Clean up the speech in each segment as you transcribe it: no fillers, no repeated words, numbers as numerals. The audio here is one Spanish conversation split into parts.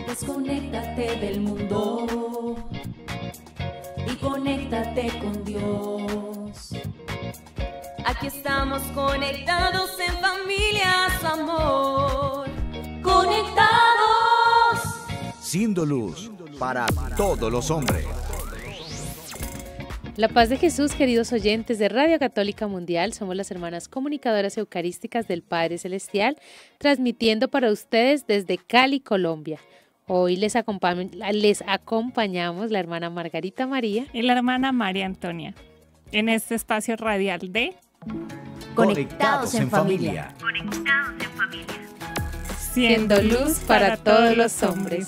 Desconéctate del mundo y conéctate con Dios. Aquí estamos conectados en familia, su amor. Conectados. Siendo luz para todos los hombres. La paz de Jesús, queridos oyentes de Radio Católica Mundial, somos las hermanas comunicadoras eucarísticas del Padre Celestial, transmitiendo para ustedes desde Cali, Colombia. Hoy les acompañamos la hermana Margarita María y la hermana María Antonia en este espacio radial de Conectados en familia. Siendo luz para todos los hombres.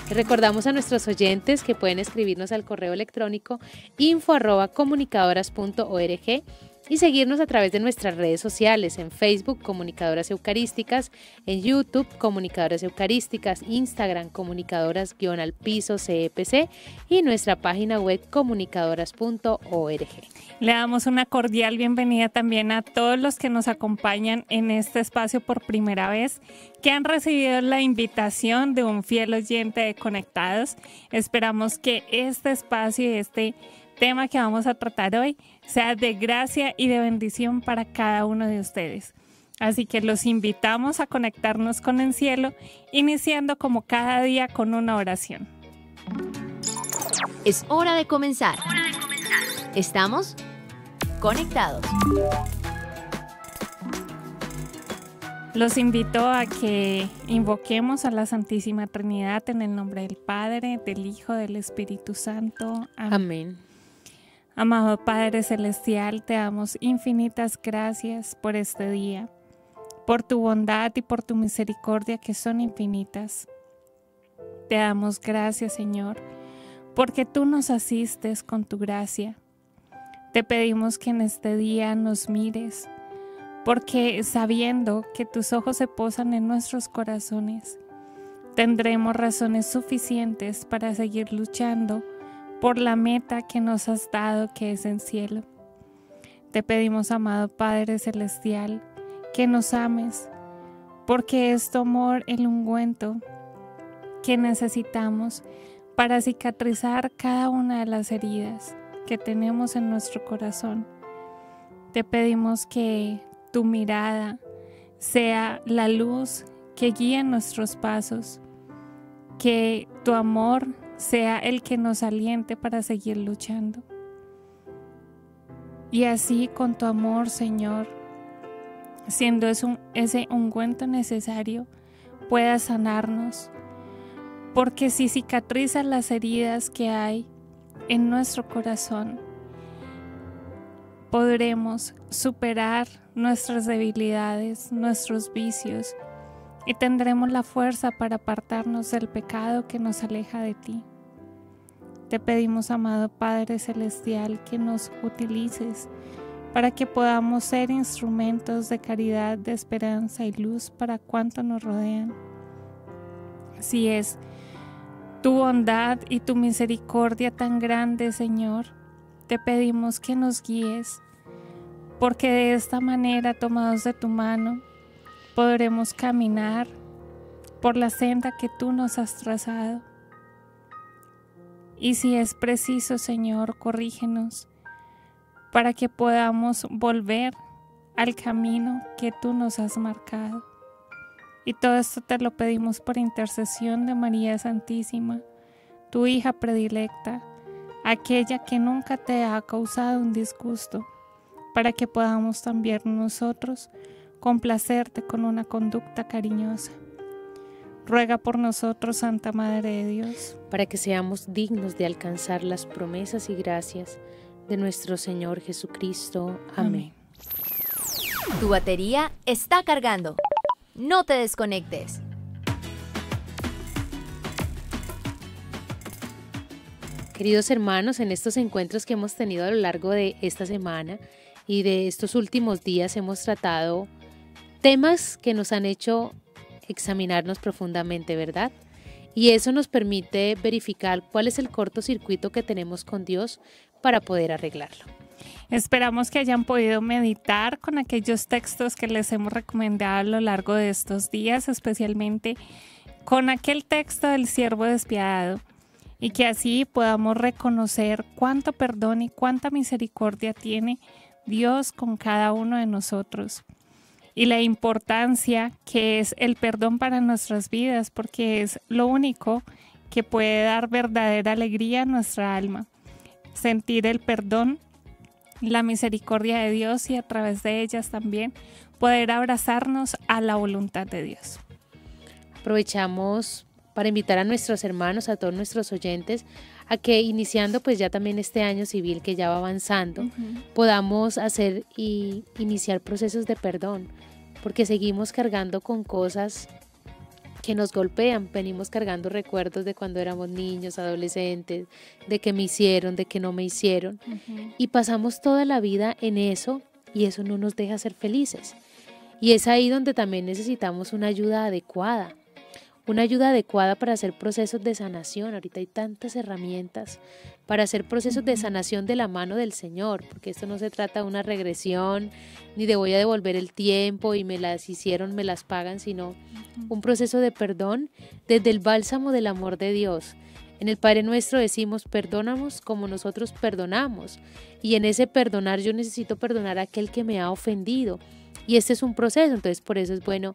Recordamos a nuestros oyentes que pueden escribirnos al correo electrónico info@comunicadoras.org y seguirnos a través de nuestras redes sociales, en Facebook Comunicadoras Eucarísticas, en YouTube Comunicadoras Eucarísticas, Instagram Comunicadoras_al_piso CEPC y nuestra página web comunicadoras.org. Le damos una cordial bienvenida también a todos los que nos acompañan en este espacio por primera vez, que han recibido la invitación de un fiel oyente de Conectados. Esperamos que este espacio y este tema que vamos a tratar hoy sea de gracia y de bendición para cada uno de ustedes. Así que los invitamos a conectarnos con el cielo, iniciando como cada día con una oración. Es hora de comenzar. Estamos conectados. Los invito a que invoquemos a la Santísima Trinidad en el nombre del Padre, del Hijo, del Espíritu Santo. Amén. Amado Padre Celestial, te damos infinitas gracias por este día, por tu bondad y por tu misericordia que son infinitas. Te damos gracias, Señor, porque tú nos asistes con tu gracia. Te pedimos que en este día nos mires, porque sabiendo que tus ojos se posan en nuestros corazones, tendremos razones suficientes para seguir luchando por la meta que nos has dado, que es en cielo. Te pedimos, amado Padre Celestial, que nos ames, porque es tu amor el ungüento que necesitamos para cicatrizar cada una de las heridas que tenemos en nuestro corazón. Te pedimos que tu mirada sea la luz que guíe nuestros pasos, que tu amor sea el que nos aliente para seguir luchando. Y así con tu amor, Señor, siendo ese ungüento necesario, pueda sanarnos, porque si cicatrizas las heridas que hay en nuestro corazón, podremos superar nuestras debilidades, nuestros vicios, y tendremos la fuerza para apartarnos del pecado que nos aleja de ti. Te pedimos, amado Padre Celestial, que nos utilices para que podamos ser instrumentos de caridad, de esperanza y luz para cuantos nos rodean. Si es tu bondad y tu misericordia tan grande, Señor, te pedimos que nos guíes, porque de esta manera, tomados de tu mano, podremos caminar por la senda que tú nos has trazado. Y si es preciso, Señor, corrígenos para que podamos volver al camino que tú nos has marcado. Y todo esto te lo pedimos por intercesión de María Santísima, tu hija predilecta, aquella que nunca te ha causado un disgusto, para que podamos también nosotros complacerte con una conducta cariñosa. Ruega por nosotros, Santa Madre de Dios, para que seamos dignos de alcanzar las promesas y gracias de nuestro Señor Jesucristo. Amén. Tu batería está cargando. No te desconectes. Queridos hermanos, en estos encuentros que hemos tenido a lo largo de esta semana y de estos últimos días hemos tratado temas que nos han hecho examinarnos profundamente, ¿verdad? Y eso nos permite verificar cuál es el cortocircuito que tenemos con Dios para poder arreglarlo. Esperamos que hayan podido meditar con aquellos textos que les hemos recomendado a lo largo de estos días, especialmente con aquel texto del siervo despiadado, y que así podamos reconocer cuánto perdón y cuánta misericordia tiene Dios con cada uno de nosotros, y la importancia que es el perdón para nuestras vidas, porque es lo único que puede dar verdadera alegría a nuestra alma. Sentir el perdón, la misericordia de Dios, y a través de ellas también poder abrazarnos a la voluntad de Dios. Aprovechamos para invitar a nuestros hermanos, a todos nuestros oyentes, a que iniciando pues ya también este año civil que ya va avanzando, podamos hacer y iniciar procesos de perdón, porque seguimos cargando con cosas que nos golpean, venimos cargando recuerdos de cuando éramos niños, adolescentes, de que me hicieron, de que no me hicieron, y pasamos toda la vida en eso, y eso no nos deja ser felices. Y es ahí donde también necesitamos una ayuda adecuada para hacer procesos de sanación. Ahorita hay tantas herramientas para hacer procesos de sanación de la mano del Señor, porque esto no se trata de una regresión, ni de voy a devolver el tiempo y me las hicieron, me las pagan, sino un proceso de perdón desde el bálsamo del amor de Dios. En el Padre Nuestro decimos, perdónanos como nosotros perdonamos, y en ese perdonar yo necesito perdonar a aquel que me ha ofendido, y este es un proceso. Entonces por eso es bueno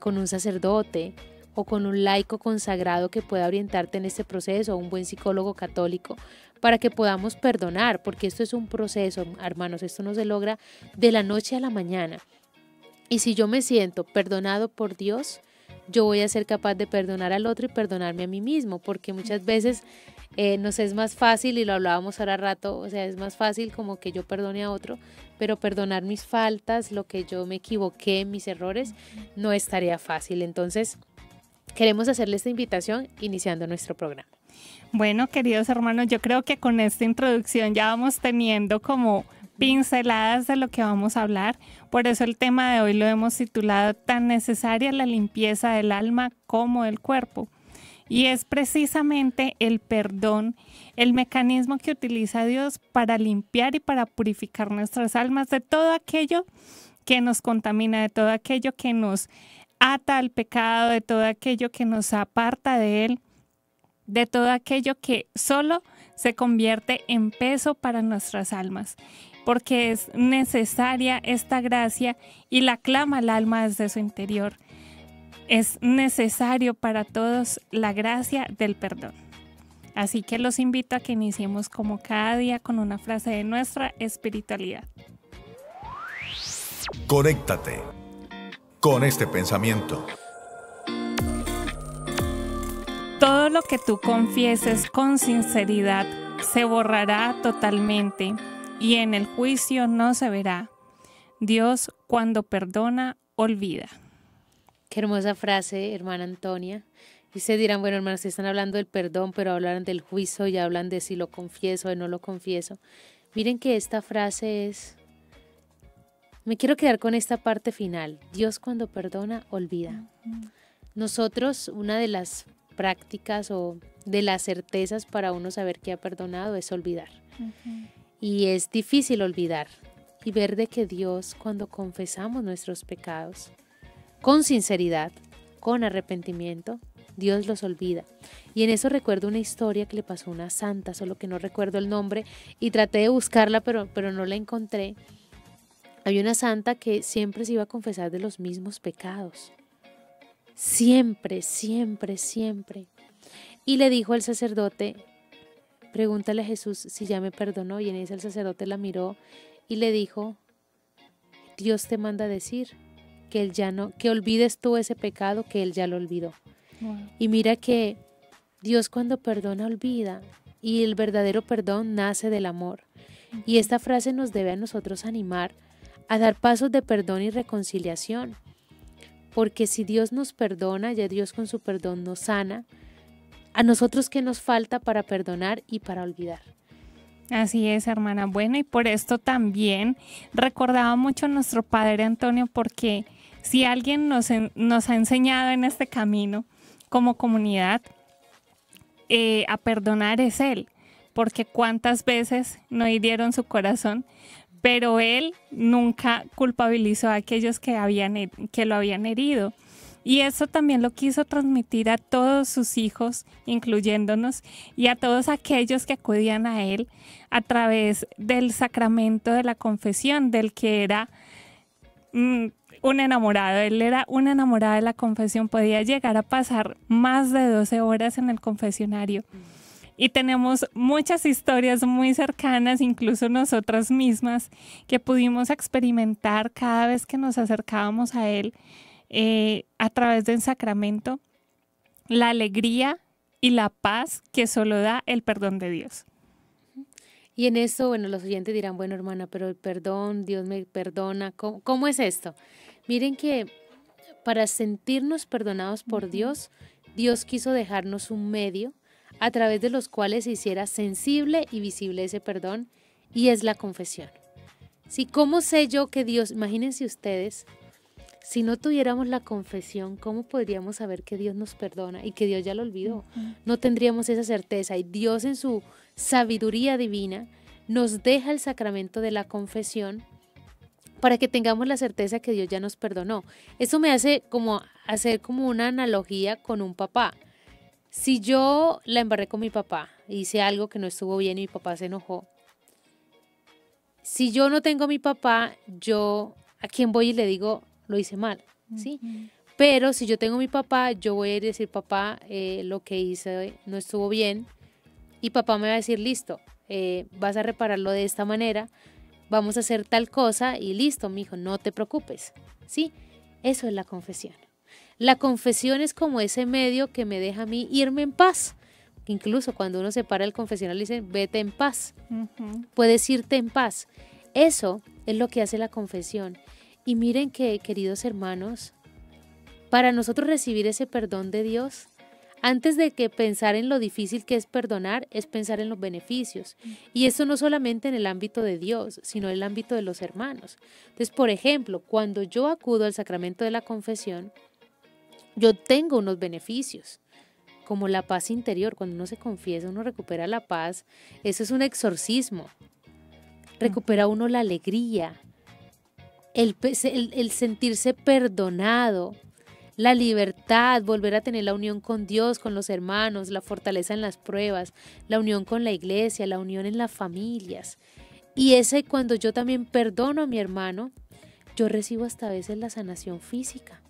con un sacerdote o con un laico consagrado que pueda orientarte en este proceso, o un buen psicólogo católico, para que podamos perdonar, porque esto es un proceso, hermanos, esto no se logra de la noche a la mañana. Y si yo me siento perdonado por Dios, yo voy a ser capaz de perdonar al otro y perdonarme a mí mismo, porque muchas veces nos es más fácil, y lo hablábamos ahora rato, o sea, es más fácil como que yo perdone a otro, pero perdonar mis faltas, lo que yo me equivoqué, mis errores, no es tarea fácil. Entonces, queremos hacerle esta invitación iniciando nuestro programa. Bueno, queridos hermanos, yo creo que con esta introducción ya vamos teniendo como pinceladas de lo que vamos a hablar. Por eso el tema de hoy lo hemos titulado Tan necesaria la limpieza del alma como del cuerpo. Y es precisamente el perdón, el mecanismo que utiliza Dios para limpiar y para purificar nuestras almas de todo aquello que nos contamina, de todo aquello que nos ata al pecado, de todo aquello que nos aparta de Él, de todo aquello que solo se convierte en peso para nuestras almas, porque es necesaria esta gracia y la clama el alma desde su interior. Es necesario para todos la gracia del perdón. Así que los invito a que iniciemos como cada día con una frase de nuestra espiritualidad. Conéctate con este pensamiento. Todo lo que tú confieses con sinceridad se borrará totalmente y en el juicio no se verá. Dios, cuando perdona, olvida. Qué hermosa frase, hermana Antonia. Y ustedes dirán, bueno, hermanos, están hablando del perdón, pero hablan del juicio y hablan de si lo confieso o no lo confieso. Miren que esta frase es... Me quiero quedar con esta parte final. Dios cuando perdona, olvida. Nosotros, una de las prácticas o de las certezas para uno saber que ha perdonado es olvidar. Y es difícil olvidar y ver de que Dios, cuando confesamos nuestros pecados con sinceridad, con arrepentimiento, Dios los olvida. Y en eso recuerdo una historia que le pasó a una santa, solo que no recuerdo el nombre, y traté de buscarla, pero no la encontré. Había una santa que siempre se iba a confesar de los mismos pecados. Siempre, siempre, siempre. Y le dijo al sacerdote, pregúntale a Jesús si ya me perdonó. Y en eso el sacerdote la miró y le dijo, Dios te manda a decir que Él ya no, que olvides tú ese pecado, que Él ya lo olvidó. Wow. Y mira que Dios cuando perdona olvida, y el verdadero perdón nace del amor. Y esta frase nos debe a nosotros animar a dar pasos de perdón y reconciliación, porque si Dios nos perdona, ya Dios con su perdón nos sana. A nosotros, ¿qué nos falta para perdonar y para olvidar? Así es, hermana. Bueno, y por esto también recordaba mucho a nuestro padre Antonio, porque si alguien nos ha enseñado en este camino como comunidad a perdonar es Él, porque cuántas veces no hirieron su corazón, pero Él nunca culpabilizó a aquellos que lo habían herido. Y eso también lo quiso transmitir a todos sus hijos, incluyéndonos, y a todos aquellos que acudían a él a través del sacramento de la confesión, del que era un enamorado. Él era una enamorada de la confesión, podía llegar a pasar más de 12 horas en el confesionario. Y tenemos muchas historias muy cercanas, incluso nosotras mismas, que pudimos experimentar cada vez que nos acercábamos a él a través del sacramento, la alegría y la paz que solo da el perdón de Dios. Y en esto, bueno, los oyentes dirán, bueno, hermana, pero el perdón, Dios me perdona, ¿cómo es esto? Miren que para sentirnos perdonados por Dios, Dios quiso dejarnos un medio a través de los cuales se hiciera sensible y visible ese perdón, y es la confesión. ¿Sí? ¿Cómo sé yo que Dios, imagínense ustedes, si no tuviéramos la confesión, ¿cómo podríamos saber que Dios nos perdona y que Dios ya lo olvidó? No tendríamos esa certeza, y Dios en su sabiduría divina nos deja el sacramento de la confesión para que tengamos la certeza que Dios ya nos perdonó. Eso me hace como hacer como una analogía con un papá. Si yo la embarré con mi papá, hice algo que no estuvo bien y mi papá se enojó, si yo no tengo a mi papá, yo a quién voy y le digo, lo hice mal, ¿sí? Pero si yo tengo a mi papá, yo voy a ir a decir, papá, lo que hice no estuvo bien, y papá me va a decir, listo, vas a repararlo de esta manera, vamos a hacer tal cosa y listo, mijo, no te preocupes, ¿sí? Eso es la confesión. La confesión es como ese medio que me deja a mí irme en paz. Incluso cuando uno se para el confesionario le dicen, vete en paz, puedes irte en paz. Eso es lo que hace la confesión. Y miren que, queridos hermanos, para nosotros recibir ese perdón de Dios, antes de que pensar en lo difícil que es perdonar, es pensar en los beneficios. Y eso no solamente en el ámbito de Dios, sino en el ámbito de los hermanos. Entonces, por ejemplo, cuando yo acudo al sacramento de la confesión, yo tengo unos beneficios, como la paz interior. Cuando uno se confiesa, uno recupera la paz. Eso es un exorcismo. Recupera uno la alegría, el sentirse perdonado, la libertad, volver a tener la unión con Dios, con los hermanos, la fortaleza en las pruebas, la unión con la iglesia, la unión en las familias. Y ese, cuando yo también perdono a mi hermano, yo recibo hasta a veces la sanación física.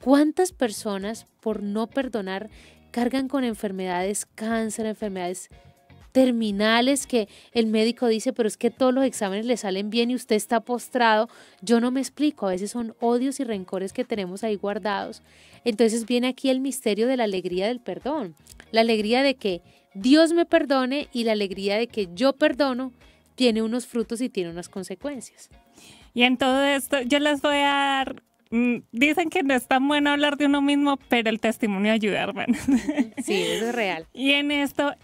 ¿Cuántas personas por no perdonar cargan con enfermedades, cáncer, enfermedades terminales, que el médico dice, pero es que todos los exámenes le salen bien y usted está postrado? Yo no me explico, a veces son odios y rencores que tenemos ahí guardados. Entonces viene aquí el misterio de la alegría del perdón, la alegría de que Dios me perdone y la alegría de que yo perdono tiene unos frutos y tiene unas consecuencias. Y en todo esto yo les voy a dar, dicen que no es tan bueno hablar de uno mismo, pero el testimonio ayuda, hermano. Sí, eso es real. Y en esto,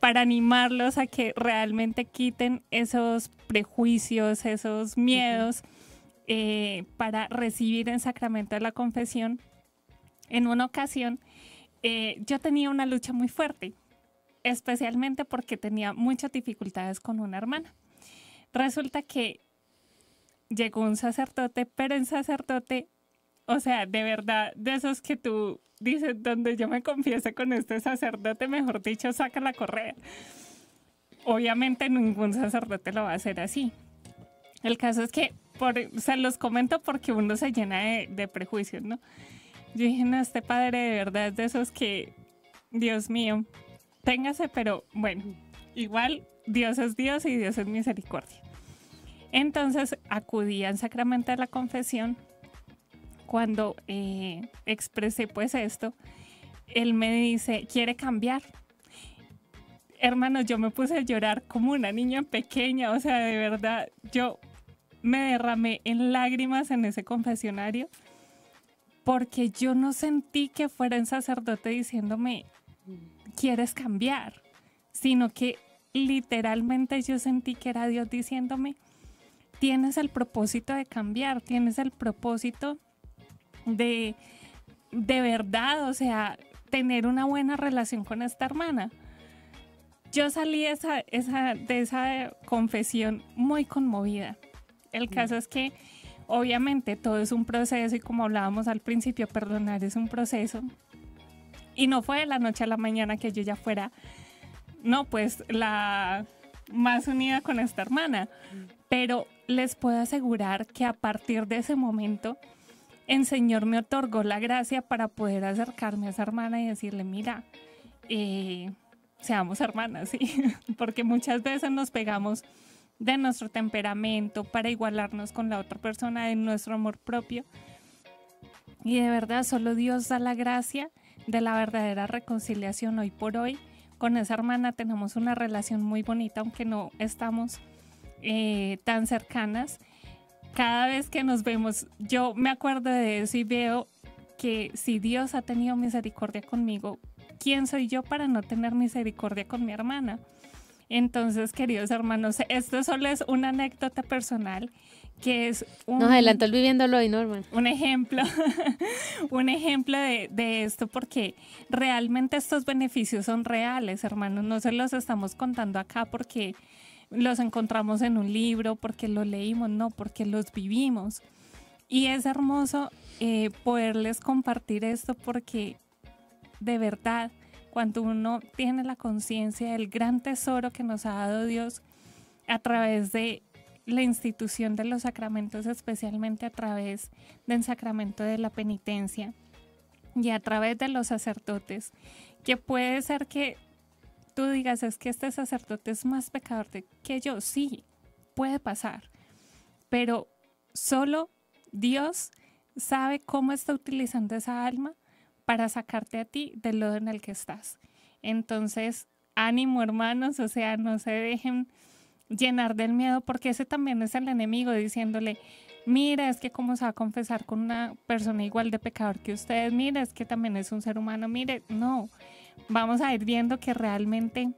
para animarlos a que realmente quiten esos prejuicios, esos miedos, para recibir el sacramento de la confesión, en una ocasión yo tenía una lucha muy fuerte, especialmente porque tenía muchas dificultades con una hermana. Resulta que llegó un sacerdote, pero el sacerdote, o sea, de verdad, de esos que tú dices, donde yo me confiese con este sacerdote, mejor dicho, saca la correa. Obviamente ningún sacerdote lo va a hacer así. El caso es que, se los comento porque uno se llena de prejuicios, ¿no? Yo dije, no, este padre de verdad es de esos que, Dios mío, téngase, pero bueno, igual Dios es Dios y Dios es misericordia. Entonces acudí al sacramento de la confesión. Cuando expresé pues esto, él me dice, ¿quiere cambiar? Hermanos, yo me puse a llorar como una niña pequeña, o sea, de verdad, yo me derramé en lágrimas en ese confesionario porque yo no sentí que fuera un sacerdote diciéndome, ¿quieres cambiar? Sino que literalmente yo sentí que era Dios diciéndome, tienes el propósito de cambiar, tienes el propósito de verdad, o sea, tener una buena relación con esta hermana. Yo salí de esa confesión muy conmovida. El caso es que obviamente todo es un proceso y como hablábamos al principio, perdonar es un proceso. Y no fue de la noche a la mañana que yo ya fuera, no, pues la más unida con esta hermana. Pero les puedo asegurar que a partir de ese momento, el Señor me otorgó la gracia para poder acercarme a esa hermana y decirle, mira, seamos hermanas, ¿sí? Porque muchas veces nos pegamos de nuestro temperamento para igualarnos con la otra persona, de nuestro amor propio. Y de verdad, solo Dios da la gracia de la verdadera reconciliación. Hoy por hoy, con esa hermana tenemos una relación muy bonita, aunque no estamos tan cercanas. Cada vez que nos vemos, yo me acuerdo de eso y veo que si Dios ha tenido misericordia conmigo, ¿quién soy yo para no tener misericordia con mi hermana? Entonces, queridos hermanos, esto solo es una anécdota personal que es Nos adelantó el viviéndolo hoy, Norman. Un ejemplo, un ejemplo de esto, porque realmente estos beneficios son reales, hermanos. No se los estamos contando acá porque los encontramos en un libro, porque lo leímos, no, porque los vivimos. Y es hermoso poderles compartir esto porque de verdad, cuando uno tiene la conciencia del gran tesoro que nos ha dado Dios a través de la institución de los sacramentos, especialmente a través del sacramento de la penitencia y a través de los sacerdotes, que puede ser que tú digas, es que este sacerdote es más pecador que yo. Sí, puede pasar, pero solo Dios sabe cómo está utilizando esa alma para sacarte a ti del lodo en el que estás. Entonces, ánimo, hermanos, o sea, no se dejen llenar del miedo, porque ese también es el enemigo, diciéndole, mira, es que cómo se va a confesar con una persona igual de pecador que ustedes, mira, es que también es un ser humano, mire, no, vamos a ir viendo que realmente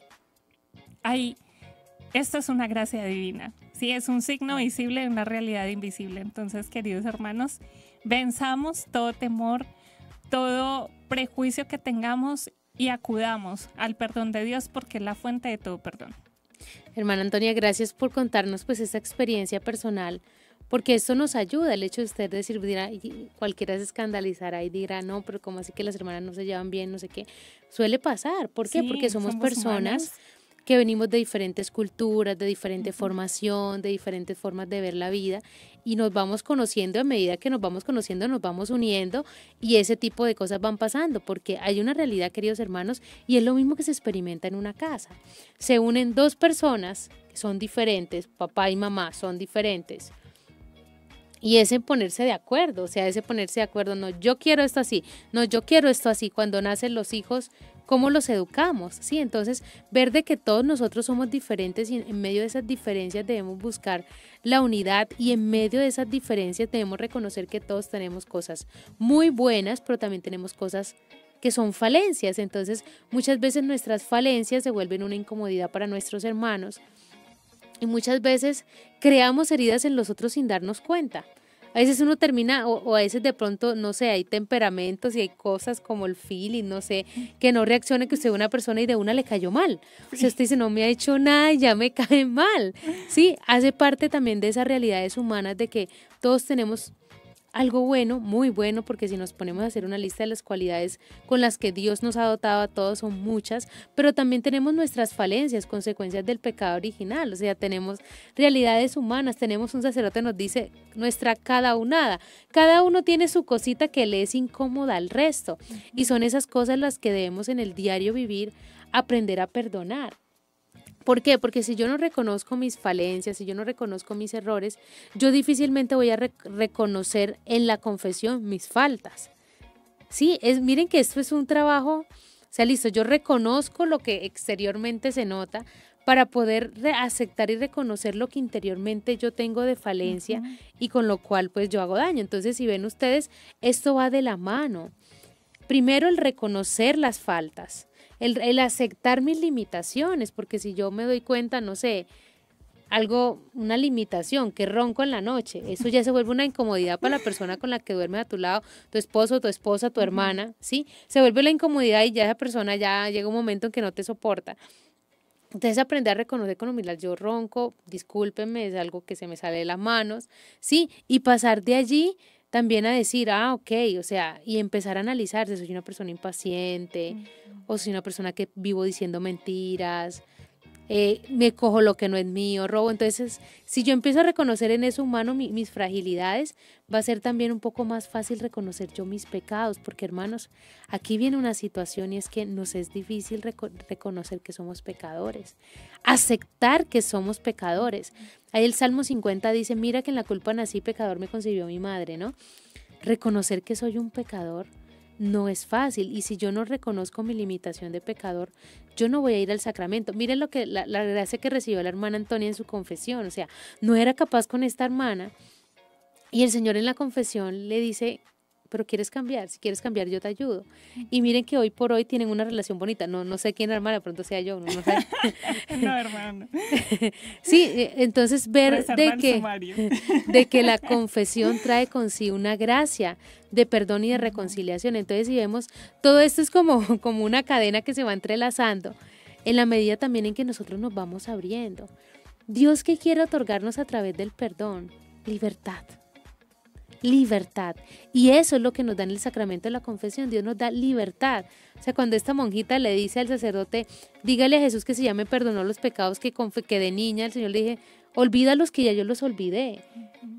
esto es una gracia divina, sí, es un signo visible de una realidad invisible. Entonces, queridos hermanos, venzamos todo temor, todo prejuicio que tengamos y acudamos al perdón de Dios, porque es la fuente de todo perdón. Hermana Antonia, gracias por contarnos pues esta experiencia personal, porque esto nos ayuda, el hecho de usted decir, dirá, cualquiera se escandalizará y dirá, no, pero como así que las hermanas no se llevan bien, no sé qué, suele pasar. ¿Por qué? Sí, porque somos personas humanas, que venimos de diferentes culturas, de diferente formación, de diferentes formas de ver la vida, y nos vamos conociendo. A medida que nos vamos conociendo, nos vamos uniendo, y ese tipo de cosas van pasando, porque hay una realidad, queridos hermanos, y es lo mismo que se experimenta en una casa. Se unen dos personas que son diferentes, papá y mamá son diferentes, y ese ponerse de acuerdo, o sea, ese ponerse de acuerdo, no, yo quiero esto así, no, yo quiero esto así. Cuando nacen los hijos, ¿cómo los educamos? Sí, entonces, ver de que todos nosotros somos diferentes, y en medio de esas diferencias debemos buscar la unidad, y en medio de esas diferencias debemos reconocer que todos tenemos cosas muy buenas, pero también tenemos cosas que son falencias. Entonces, muchas veces nuestras falencias se vuelven una incomodidad para nuestros hermanos, y muchas veces creamos heridas en los otros sin darnos cuenta. A veces uno termina, o a veces de pronto, no sé, hay temperamentos y hay cosas como el feeling, no sé, que no reaccione, que usted ve una persona y de una le cayó mal. O sea, usted dice, no me ha hecho nada y ya me cae mal. Sí, hace parte también de esas realidades humanas de que todos tenemos algo bueno, muy bueno, porque si nos ponemos a hacer una lista de las cualidades con las que Dios nos ha dotado a todos, son muchas, pero también tenemos nuestras falencias, consecuencias del pecado original. O sea, tenemos realidades humanas, tenemos un sacerdote nos dice nuestra cadaunada, cada uno tiene su cosita que le es incómoda al resto, y son esas cosas las que debemos en el diario vivir aprender a perdonar. ¿Por qué? Porque si yo no reconozco mis falencias, si yo no reconozco mis errores, yo difícilmente voy a reconocer en la confesión mis faltas. Sí, miren que esto es un trabajo, o sea, listo, yo reconozco lo que exteriormente se nota para poder aceptar y reconocer lo que interiormente yo tengo de falencia y con lo cual pues yo hago daño. Entonces, si ven ustedes, esto va de la mano. Primero, el reconocer las faltas. El aceptar mis limitaciones, porque si yo me doy cuenta, no sé, una limitación, que ronco en la noche, eso ya se vuelve una incomodidad para la persona con la que duerme a tu lado, tu esposo, tu esposa, tu hermana, ¿sí? Se vuelve la incomodidad y ya esa persona ya llega un momento en que no te soporta. Entonces aprender a reconocer con humildad, yo ronco, discúlpenme, es algo que se me sale de las manos, ¿sí? Y pasar de allí también a decir, ok, o sea, y empezar a analizarse, soy una persona impaciente, o soy una persona que vivo diciendo mentiras, me cojo lo que no es mío, robo. Entonces, si yo empiezo a reconocer en eso humano mis fragilidades, va a ser también un poco más fácil reconocer yo mis pecados, porque hermanos, aquí viene una situación y es que nos es difícil reconocer que somos pecadores, aceptar que somos pecadores. Ahí el Salmo 50 dice, mira que en la culpa nací, pecador me concibió mi madre, ¿no? Reconocer que soy un pecador no es fácil, y si yo no reconozco mi limitación de pecador, yo no voy a ir al sacramento. Miren lo que la gracia que recibió la hermana Antonia en su confesión, o sea, no era capaz con esta hermana, y el Señor en la confesión le dice, pero ¿quieres cambiar? Si quieres cambiar, yo te ayudo. Y miren que hoy por hoy tienen una relación bonita. No sé quién es hermana, de pronto sea yo. No sé. No, hermano. Sí, entonces ver de que la confesión trae consigo una gracia de perdón y de reconciliación. Entonces, si vemos, todo esto es como una cadena que se va entrelazando en la medida también en que nosotros nos vamos abriendo. Dios, que quiere otorgarnos a través del perdón, libertad. Libertad. Y eso es lo que nos da en el sacramento de la confesión. Dios nos da libertad. O sea, cuando esta monjita le dice al sacerdote, dígale a Jesús que si ya me perdonó los pecados que de niña, el Señor le dije, olvídalos que ya yo los olvidé.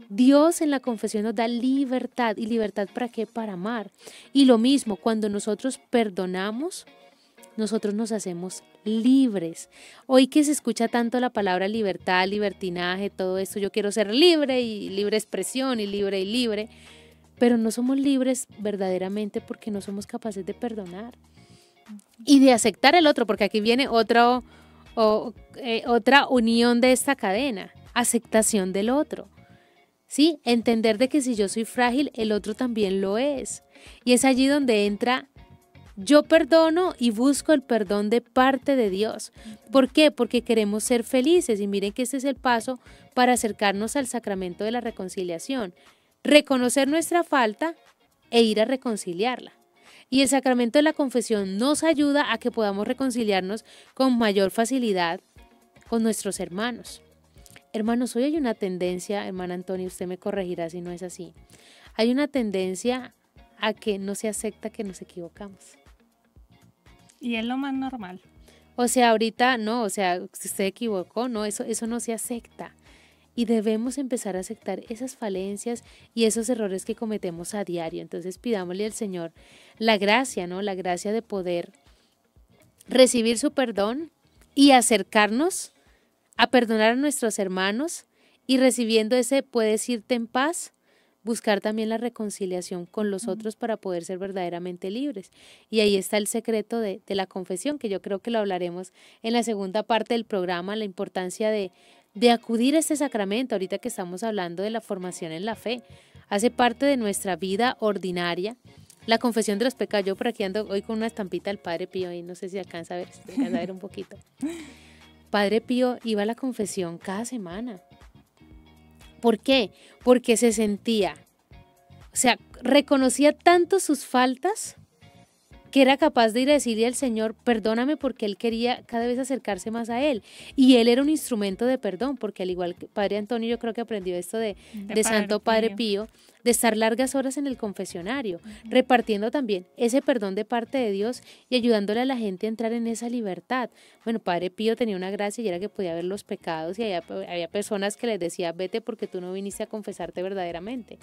Dios en la confesión nos da libertad. ¿Y libertad para qué? Para amar. Y lo mismo, cuando nosotros perdonamos, nosotros nos hacemos libres. Hoy que se escucha tanto la palabra libertad, libertinaje, todo esto, yo quiero ser libre y libre expresión y libre, pero no somos libres verdaderamente porque no somos capaces de perdonar y de aceptar el otro, porque aquí viene otra unión de esta cadena, aceptación del otro. ¿Sí? Entender de que si yo soy frágil, el otro también lo es. Y es allí donde entra yo perdono y busco el perdón de parte de Dios. ¿Por qué? Porque queremos ser felices y miren que este es el paso para acercarnos al sacramento de la reconciliación. Reconocer nuestra falta e ir a reconciliarla. Y el sacramento de la confesión nos ayuda a que podamos reconciliarnos con mayor facilidad con nuestros hermanos. Hermanos, hoy hay una tendencia, hermana Antonia, usted me corregirá si no es así. Hay una tendencia a que no se acepta que nos equivocamos. Y es lo más normal. O sea, ahorita no, o sea, si usted equivocó, no, eso no se acepta. Y debemos empezar a aceptar esas falencias y esos errores que cometemos a diario. Entonces pidámosle al Señor la gracia, ¿no? La gracia de poder recibir su perdón y acercarnos a perdonar a nuestros hermanos, y recibiendo ese puedes irte en paz, buscar también la reconciliación con los otros para poder ser verdaderamente libres. Y ahí está el secreto de la confesión, que yo creo que lo hablaremos en la segunda parte del programa, la importancia de acudir a este sacramento, ahorita que estamos hablando de la formación en la fe. Hace parte de nuestra vida ordinaria, la confesión de los pecados. Yo por aquí ando hoy con una estampita del Padre Pío, y no sé si alcanza a ver un poquito. Padre Pío iba a la confesión cada semana. ¿Por qué? Porque se sentía, o sea, reconocía tanto sus faltas que era capaz de ir a decirle al Señor, perdóname, porque él quería cada vez acercarse más a él. Y él era un instrumento de perdón, porque al igual que Padre Antonio, yo creo que aprendió esto de Santo Padre Pío, de estar largas horas en el confesionario, repartiendo también ese perdón de parte de Dios y ayudándole a la gente a entrar en esa libertad. Bueno, Padre Pío tenía una gracia y era que podía ver los pecados, y había personas que les decía, vete porque tú no viniste a confesarte verdaderamente.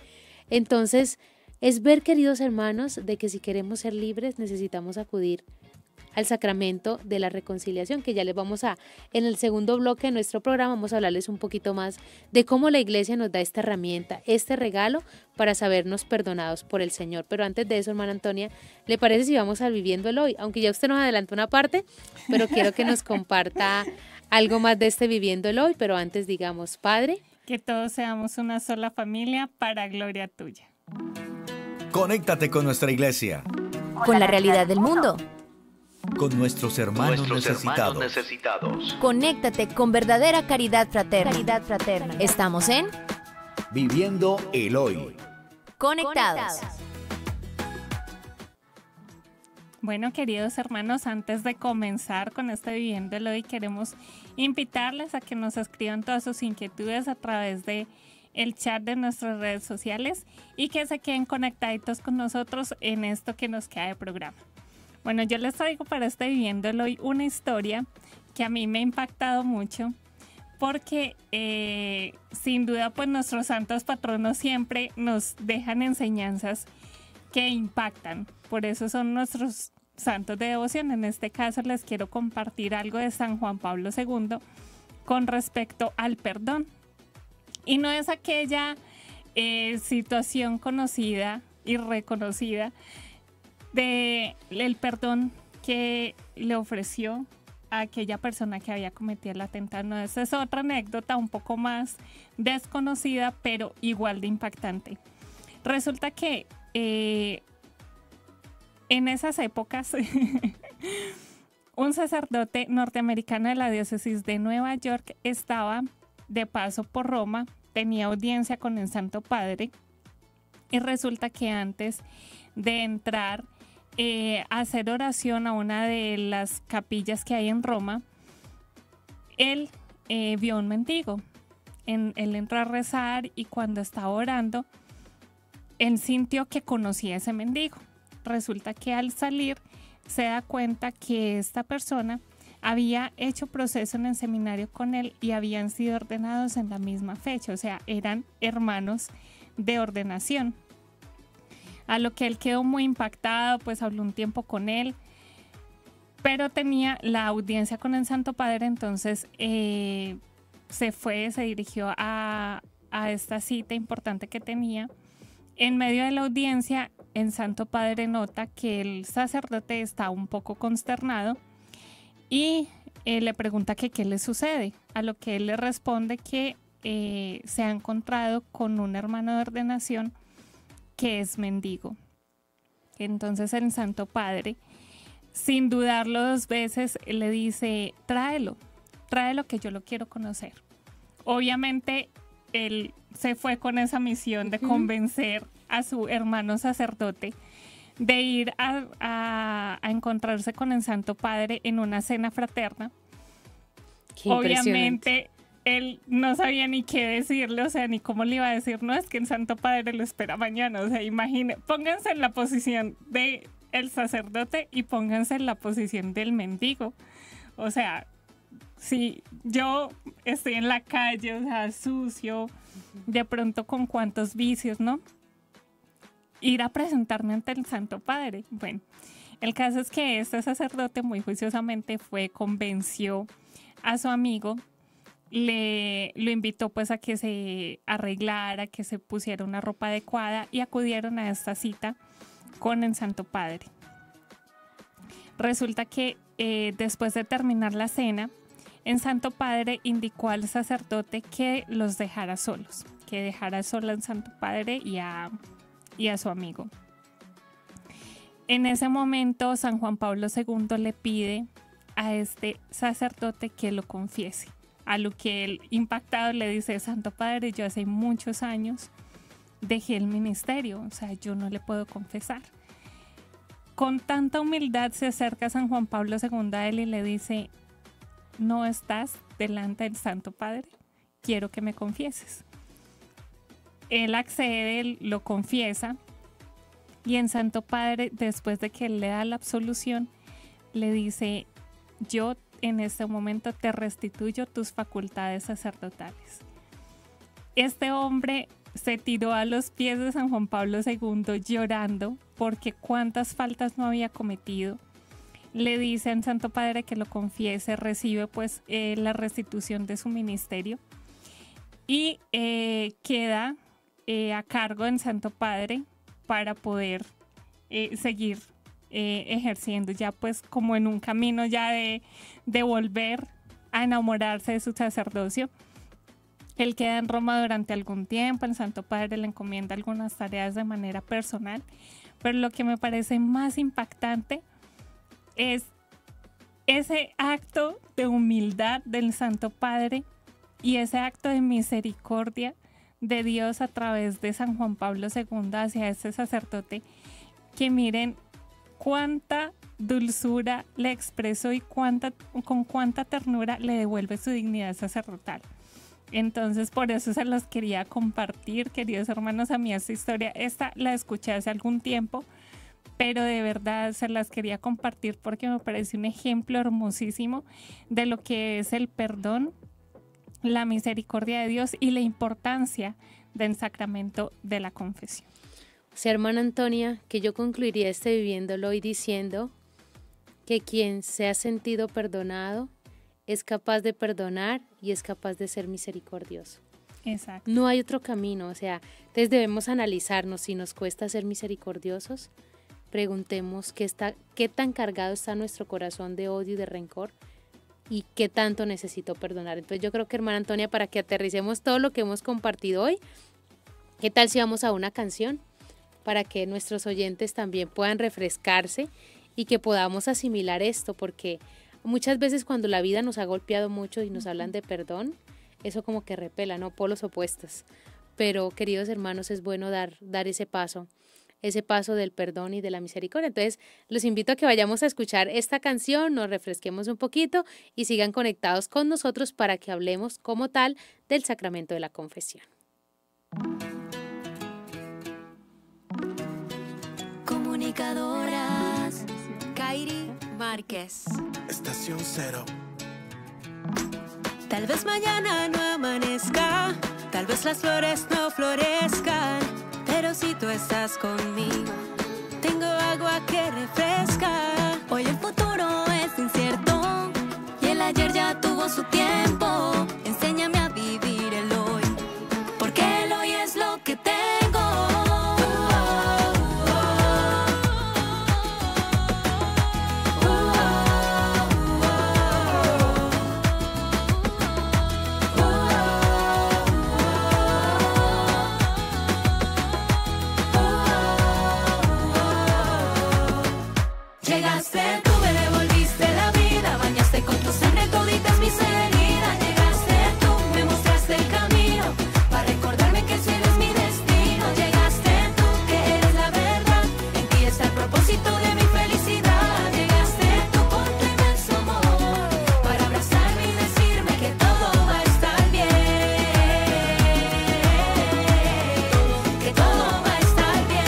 Entonces, es ver, queridos hermanos, de que si queremos ser libres necesitamos acudir al sacramento de la reconciliación, que ya les vamos en el segundo bloque de nuestro programa, vamos a hablarles un poquito más de cómo la Iglesia nos da esta herramienta, este regalo para sabernos perdonados por el Señor. Pero antes de eso, hermana Antonia, ¿le parece si vamos al Viviendo el Hoy? Aunque ya usted nos adelantó una parte, pero quiero que nos comparta algo más de este Viviendo el Hoy, pero antes digamos, Padre, que todos seamos una sola familia para gloria tuya. Conéctate con nuestra iglesia. Con la realidad del mundo. Con nuestros hermanos necesitados. Conéctate con verdadera caridad fraterna. Estamos en Viviendo el Hoy. Conectados. Bueno, queridos hermanos, antes de comenzar con este Viviéndolo hoy, queremos invitarles a que nos escriban todas sus inquietudes a través de el chat de nuestras redes sociales y que se queden conectaditos con nosotros en esto que nos queda de programa. Bueno, yo les traigo para este Viviéndolo hoy una historia que a mí me ha impactado mucho porque sin duda pues nuestros santos patronos siempre nos dejan enseñanzas que impactan. Por eso son nuestros santos de devoción. En este caso les quiero compartir algo de San Juan Pablo II con respecto al perdón. Y no es aquella situación conocida y reconocida del perdón que le ofreció a aquella persona que había cometido el atentado. No, esa es otra anécdota un poco más desconocida, pero igual de impactante. Resulta que en esas épocas un sacerdote norteamericano de la diócesis de Nueva York estaba de paso por Roma, tenía audiencia con el Santo Padre y resulta que antes de entrar a hacer oración a una de las capillas que hay en Roma, él vio un mendigo. Él entró a rezar y cuando estaba orando, él sintió que conocía a ese mendigo. Resulta que al salir se da cuenta que esta persona había hecho proceso en el seminario con él y habían sido ordenados en la misma fecha, o sea, eran hermanos de ordenación. A lo que él quedó muy impactado, pues habló un tiempo con él, pero tenía la audiencia con el Santo Padre, entonces se dirigió a esta cita importante que tenía. En medio de la audiencia, el Santo Padre nota que el sacerdote está un poco consternado y le pregunta que qué le sucede, a lo que él le responde que se ha encontrado con un hermano de ordenación que es mendigo. Entonces el Santo Padre, sin dudarlo dos veces, le dice, tráelo que yo lo quiero conocer. Obviamente él se fue con esa misión de convencer a su hermano sacerdote de ir a encontrarse con el Santo Padre en una cena fraterna. Obviamente él no sabía ni qué decirle, o sea, ni cómo le iba a decir, no, es que el Santo Padre lo espera mañana, o sea, pónganse en la posición del sacerdote y pónganse en la posición del mendigo. O sea, si yo estoy en la calle, o sea, sucio, de pronto con cuantos vicios, ¿no? Ir a presentarme ante el Santo Padre. Bueno, el caso es que este sacerdote muy juiciosamente convenció a su amigo, lo invitó pues a que se arreglara, que se pusiera una ropa adecuada y acudieron a esta cita con el Santo Padre. Resulta que después de terminar la cena, el Santo Padre indicó al sacerdote que los dejara solos, que dejara solo al Santo Padre y a su amigo. En ese momento, San Juan Pablo II le pide a este sacerdote que lo confiese, a lo que él, impactado, le dice, Santo Padre, yo hace muchos años dejé el ministerio, o sea, yo no le puedo confesar. Con tanta humildad se acerca San Juan Pablo II a él y le dice, no estás delante del Santo Padre, quiero que me confieses. Él accede, él lo confiesa y el Santo Padre, después de que él le da la absolución, le dice, yo en este momento te restituyo tus facultades sacerdotales. Este hombre se tiró a los pies de San Juan Pablo II llorando porque cuántas faltas no había cometido. Le dice al Santo Padre que lo confiese, recibe pues la restitución de su ministerio y queda a cargo del Santo Padre para poder seguir ejerciendo ya pues como en un camino ya de volver a enamorarse de su sacerdocio. Él queda en Roma durante algún tiempo, el Santo Padre le encomienda algunas tareas de manera personal, pero lo que me parece más impactante es ese acto de humildad del Santo Padre y ese acto de misericordia de Dios a través de San Juan Pablo II hacia este sacerdote, que miren cuánta dulzura le expresó y con cuánta ternura le devuelve su dignidad sacerdotal. Entonces, por eso se los quería compartir, queridos hermanos. A mí esta historia, esta la escuché hace algún tiempo, pero de verdad se las quería compartir porque me parece un ejemplo hermosísimo de lo que es el perdón, la misericordia de Dios y la importancia del sacramento de la confesión. O sea, hermana Antonia, que yo concluiría viviéndolo y diciendo que quien se ha sentido perdonado es capaz de perdonar y es capaz de ser misericordioso. Exacto. No hay otro camino, o sea, entonces debemos analizarnos si nos cuesta ser misericordiosos. Preguntemos qué tan cargado está nuestro corazón de odio y de rencor y qué tanto necesito perdonar. Entonces yo creo que, hermana Antonia, para que aterricemos todo lo que hemos compartido hoy, ¿qué tal si vamos a una canción para que nuestros oyentes también puedan refrescarse y que podamos asimilar esto? Porque muchas veces cuando la vida nos ha golpeado mucho y nos hablan de perdón, eso como que repela, ¿no? Polos opuestos. Pero, queridos hermanos, es bueno dar ese paso del perdón y de la misericordia. Entonces, los invito a que vayamos a escuchar esta canción, nos refresquemos un poquito y sigan conectados con nosotros para que hablemos como tal del sacramento de la confesión. Comunicadoras, Kairi Márquez. Estación Cero. Tal vez mañana no amanezca, tal vez las flores no florezcan, pero si tú estás conmigo, tengo agua que refresca. Hoy el futuro es incierto y el ayer ya tuvo su tiempo. Enséñame a vivir el hoy, porque el hoy es lo que tengo. Llegaste tú, me devolviste la vida, bañaste con tu sangre toditas mis heridas. Llegaste tú, me mostraste el camino, para recordarme que el cielo es mi destino. Llegaste tú, que eres la verdad, en ti está el propósito de mi felicidad. Llegaste tú con tu inmenso amor, para abrazarme y decirme que todo va a estar bien, que todo va a estar bien.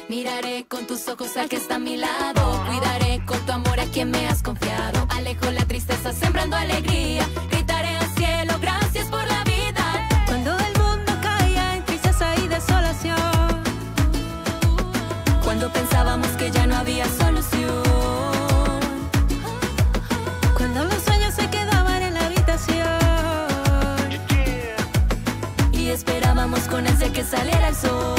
Miraré con tus ojos al que está a mi lado, cuidaré con tu amor a quien me has confiado. Alejo la tristeza sembrando alegría, gritaré al cielo gracias por la vida. Cuando el mundo caía en tristeza y desolación, cuando pensábamos que ya no había solución, cuando los sueños se quedaban en la habitación y esperábamos con ansia que saliera el sol.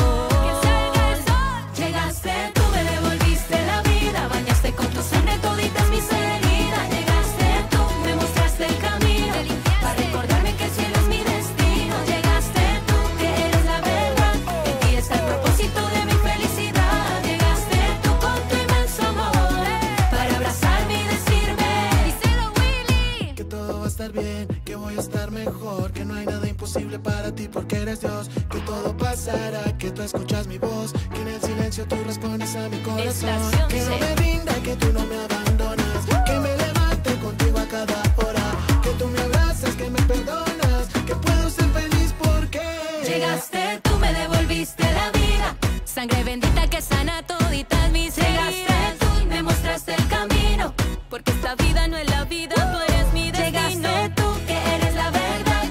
Llegaste tú, me devolviste la vida, bañaste con tu sangre toditas mis heridas. Llegaste tú, me mostraste el camino, para recordarme que el cielo es mi destino. Llegaste tú, que eres la verdad, en ti está el propósito de mi felicidad. Llegaste tú con tu inmenso amor, para abrazarme y decirme, díselo Willy, Que todo va a estar bien, que voy a estar mejor, que no hay nada imposible para ti porque eres Dios. Que todo pasará, que tú escuchas mi voz, que en el silencio tú respondes a mi corazón. Que no me rinda, que tú no me abandonas, que me levante contigo a cada hora, que tú me abrazas, que me perdonas, que puedo ser feliz porque llegaste tú, me devolviste la vida, sangre bendita que sana toditas mis heridas. Llegaste tú, me mostraste el camino, porque esta vida no es la vida, tú eres mi destino. Llegaste tú, que eres la verdad,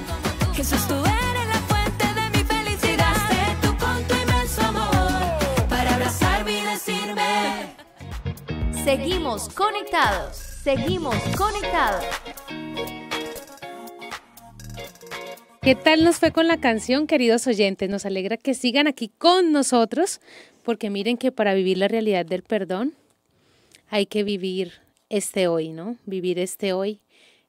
Jesús, tú eres la fuente de mi felicidad. Llegaste tú con tu inmenso amor, para abrazarme y decirme, Seguimos conectados. Seguimos conectados. ¿Qué tal nos fue con la canción, queridos oyentes? Nos alegra que sigan aquí con nosotros, porque miren que para vivir la realidad del perdón hay que vivir este hoy, ¿no? Vivir este hoy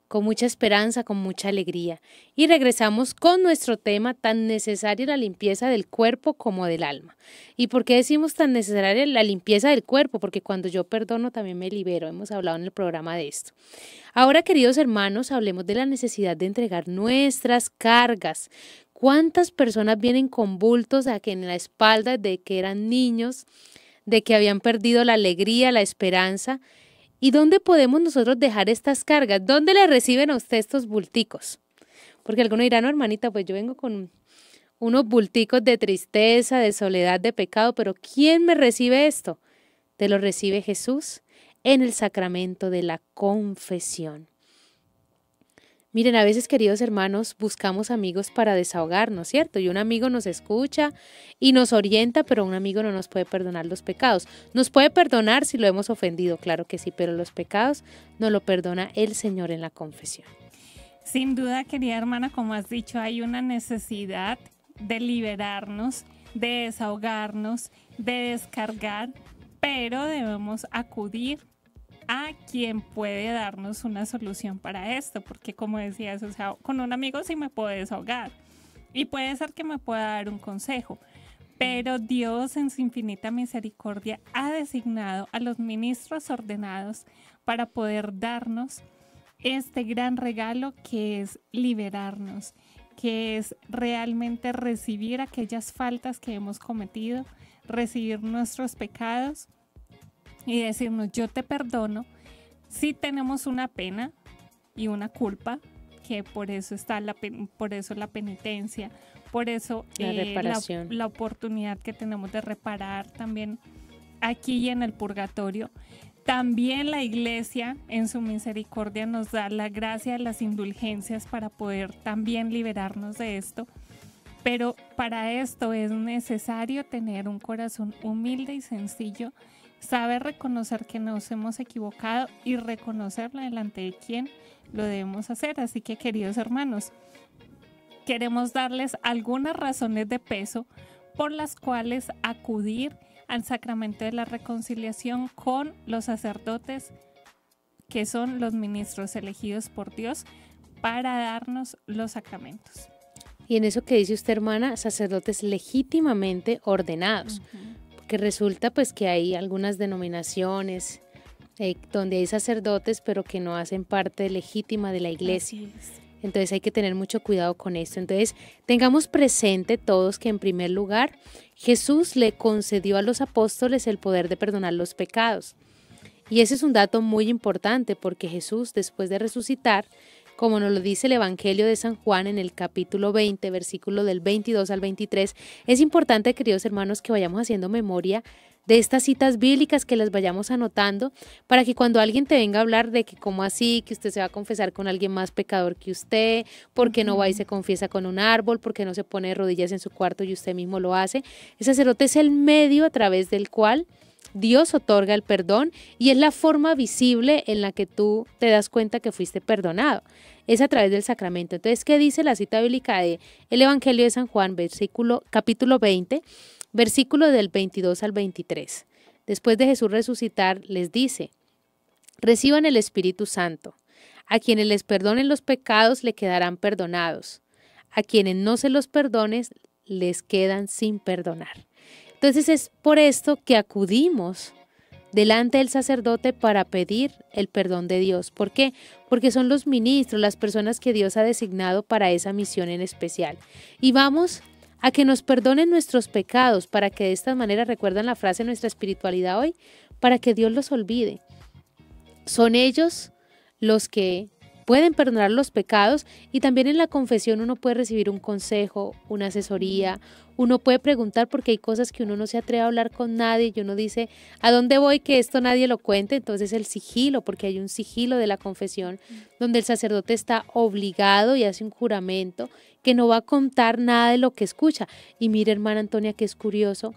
con mucha esperanza, con mucha alegría. Y regresamos con nuestro tema tan necesario, la limpieza del cuerpo como del alma. ¿Y por qué decimos tan necesaria la limpieza del cuerpo? Porque cuando yo perdono también me libero. Hemos hablado en el programa de esto. Ahora, queridos hermanos, hablemos de la necesidad de entregar nuestras cargas. ¿Cuántas personas vienen con bultos aquí en la espalda de que eran niños, de que habían perdido la alegría, la esperanza? ¿Y dónde podemos nosotros dejar estas cargas? ¿Dónde le reciben a usted estos bulticos? Porque algunos dirán, no, hermanita, pues yo vengo con unos bulticos de tristeza, de soledad, de pecado, pero ¿quién me recibe esto? Te lo recibe Jesús en el sacramento de la confesión. Miren, a veces, queridos hermanos, buscamos amigos para desahogarnos, ¿cierto? Y un amigo nos escucha y nos orienta, pero un amigo no nos puede perdonar los pecados. Nos puede perdonar si lo hemos ofendido, claro que sí, pero los pecados no lo perdona el Señor en la confesión. Sin duda, querida hermana, como has dicho, hay una necesidad de liberarnos, de desahogarnos, de descargar, pero debemos acudir a quien puede darnos una solución para esto, porque como decías, o sea, con un amigo sí me puedo desahogar y puede ser que me pueda dar un consejo, pero Dios en su infinita misericordia ha designado a los ministros ordenados para poder darnos este gran regalo que es liberarnos, que es realmente recibir aquellas faltas que hemos cometido, recibir nuestros pecados y decirnos, yo te perdono. Sí tenemos una pena y una culpa, que por eso está por eso la penitencia, por eso la reparación, la oportunidad que tenemos de reparar también aquí y en el purgatorio. También la Iglesia en su misericordia nos da la gracia de las indulgencias para poder también liberarnos de esto. Pero para esto es necesario tener un corazón humilde y sencillo, saber reconocer que nos hemos equivocado y reconocerlo delante de quien lo debemos hacer. Así que, queridos hermanos, queremos darles algunas razones de peso por las cuales acudir al sacramento de la reconciliación con los sacerdotes, que son los ministros elegidos por Dios para darnos los sacramentos. Y en eso que dice usted, hermana, sacerdotes legítimamente ordenados. Que resulta pues que hay algunas denominaciones donde hay sacerdotes pero que no hacen parte legítima de la iglesia. Entonces hay que tener mucho cuidado con esto. Entonces tengamos presente todos que en primer lugar Jesús le concedió a los apóstoles el poder de perdonar los pecados. Y ese es un dato muy importante porque Jesús, después de resucitar, como nos lo dice el Evangelio de San Juan en el capítulo 20, versículo del 22 al 23, es importante, queridos hermanos, que vayamos haciendo memoria de estas citas bíblicas, que las vayamos anotando, para que cuando alguien te venga a hablar de que cómo así, que usted se va a confesar con alguien más pecador que usted, porque no va y se confiesa con un árbol, porque no se pone de rodillas en su cuarto y usted mismo lo hace. El sacerdote es el medio a través del cual Dios otorga el perdón y es la forma visible en la que tú te das cuenta que fuiste perdonado. Es a través del sacramento. Entonces, ¿qué dice la cita bíblica del Evangelio de San Juan, capítulo 20, versículo del 22 al 23? Después de Jesús resucitar, les dice, reciban el Espíritu Santo. A quienes les perdonen los pecados le quedarán perdonados. A quienes no se los perdones les quedan sin perdonar. Entonces es por esto que acudimos delante del sacerdote para pedir el perdón de Dios. ¿Por qué? Porque son los ministros, las personas que Dios ha designado para esa misión en especial. Y vamos a que nos perdonen nuestros pecados para que de esta manera, recuerdan la frase de nuestra espiritualidad hoy, para que Dios los olvide. Son ellos los que pueden perdonar los pecados y también en la confesión uno puede recibir un consejo, una asesoría, uno puede preguntar porque hay cosas que uno no se atreve a hablar con nadie y uno dice, ¿a dónde voy que esto nadie lo cuente? Entonces el sigilo, porque hay un sigilo de la confesión donde el sacerdote está obligado y hace un juramento que no va a contar nada de lo que escucha. Y mire, hermana Antonia, que es curioso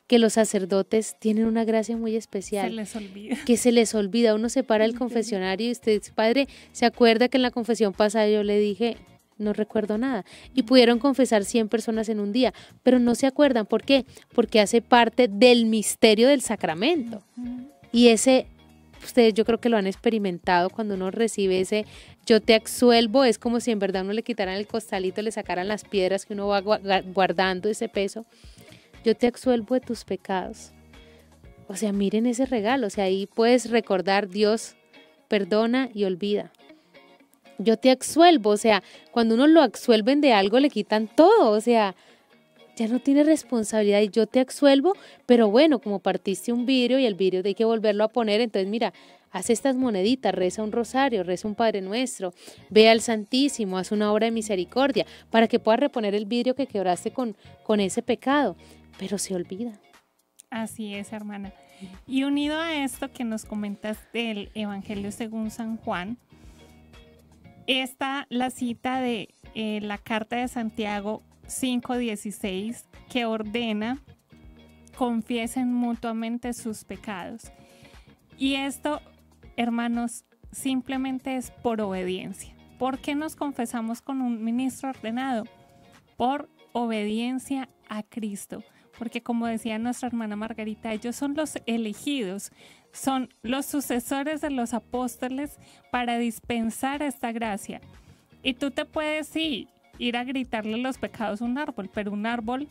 que los sacerdotes tienen una gracia muy especial. Se les olvida. Que se les olvida. Uno se para el confesionario y usted dice, padre, ¿se acuerda que en la confesión pasada yo le dije, no recuerdo nada? Y pudieron confesar 100 personas en un día, pero no se acuerdan. ¿Por qué? Porque hace parte del misterio del sacramento. Y ese, ustedes yo creo que lo han experimentado cuando uno recibe ese yo te absuelvo, es como si en verdad uno le quitaran el costalito, le sacaran las piedras que uno va guardando ese peso. Yo te absuelvo de tus pecados. O sea, miren ese regalo. O sea, ahí puedes recordar, Dios perdona y olvida. yo te absuelvo, o sea, cuando uno lo absuelven de algo le quitan todo, o sea, ya no tiene responsabilidad y yo te absuelvo, pero bueno, como partiste un vidrio y el vidrio hay que volverlo a poner, entonces mira, haz estas moneditas, reza un rosario, reza un Padre Nuestro, ve al Santísimo, haz una obra de misericordia para que puedas reponer el vidrio que quebraste con ese pecado, pero se olvida. Así es, hermana. Y unido a esto que nos comentas del Evangelio según San Juan, está la cita de la carta de Santiago 5:16 que ordena confiesen mutuamente sus pecados. Y esto, hermanos, simplemente es por obediencia. ¿Por qué nos confesamos con un ministro ordenado? Por obediencia a Cristo. Porque como decía nuestra hermana Margarita, ellos son los elegidos, son los sucesores de los apóstoles para dispensar esta gracia. Y tú te puedes ir a gritarle los pecados a un árbol, pero un árbol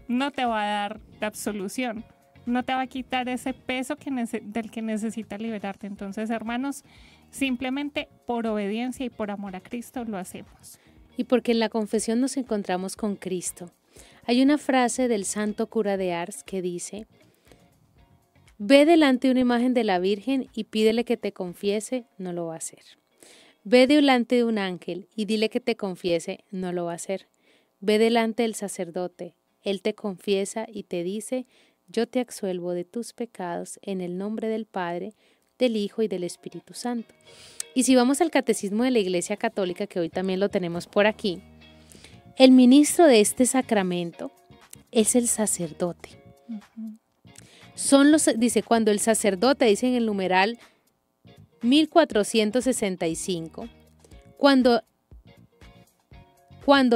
no te va a dar la absolución, no te va a quitar ese peso del que necesita liberarte. Entonces, hermanos, simplemente por obediencia y por amor a Cristo lo hacemos. Y porque en la confesión nos encontramos con Cristo. Hay una frase del santo cura de Ars que dice: ve delante de una imagen de la Virgen y pídele que te confiese, no lo va a hacer. Ve delante de un ángel y dile que te confiese, no lo va a hacer. Ve delante del sacerdote, él te confiesa y te dice: yo te absuelvo de tus pecados en el nombre del Padre, del Hijo y del Espíritu Santo. Y si vamos al Catecismo de la Iglesia Católica, que hoy también lo tenemos por aquí, el ministro de este sacramento es el sacerdote. Dice, cuando el sacerdote, dice en el numeral 1465, cuando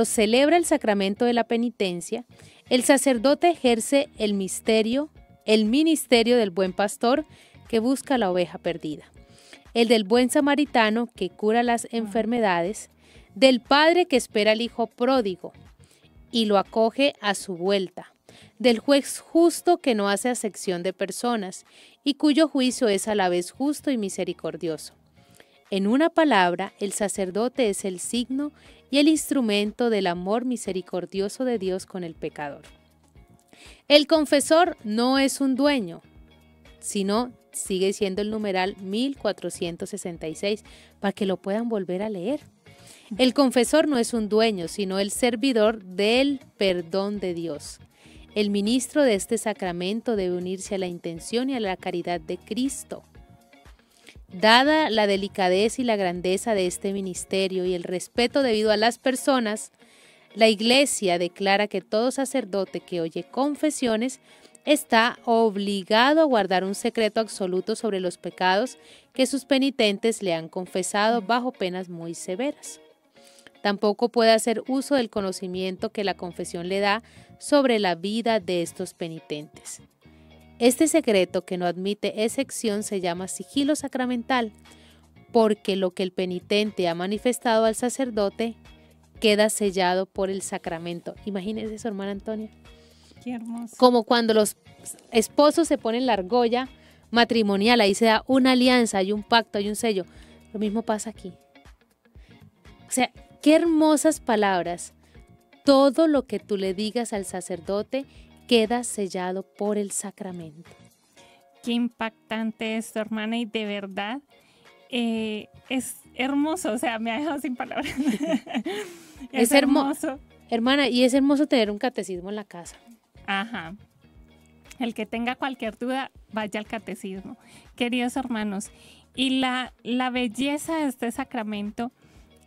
celebra el sacramento de la penitencia, el sacerdote ejerce el ministerio del buen pastor que busca la oveja perdida, el del buen samaritano que cura las enfermedades, del padre que espera al hijo pródigo y lo acoge a su vuelta, del juez justo que no hace acepción de personas y cuyo juicio es a la vez justo y misericordioso. En una palabra, el sacerdote es el signo y el instrumento del amor misericordioso de Dios con el pecador. El confesor no es un dueño, sino sigue siendo el numeral 1466 para que lo puedan volver a leer. El confesor no es un dueño, sino el servidor del perdón de Dios. El ministro de este sacramento debe unirse a la intención y a la caridad de Cristo. Dada la delicadeza y la grandeza de este ministerio y el respeto debido a las personas, la Iglesia declara que todo sacerdote que oye confesiones está obligado a guardar un secreto absoluto sobre los pecados que sus penitentes le han confesado bajo penas muy severas. Tampoco puede hacer uso del conocimiento que la confesión le da sobre la vida de estos penitentes. Este secreto, que no admite excepción, se llama sigilo sacramental, porque lo que el penitente ha manifestado al sacerdote queda sellado por el sacramento. Imagínense eso, hermana Antonia. Qué hermoso. Como cuando los esposos se ponen la argolla matrimonial, ahí se da una alianza, hay un pacto, hay un sello. Lo mismo pasa aquí. O sea, qué hermosas palabras. Todo lo que tú le digas al sacerdote queda sellado por el sacramento. Qué impactante esto, hermana, y de verdad es hermoso, o sea, me ha dejado sin palabras. Es hermoso. Hermana, y es hermoso tener un catecismo en la casa. Ajá. El que tenga cualquier duda, vaya al catecismo. Queridos hermanos, y la belleza de este sacramento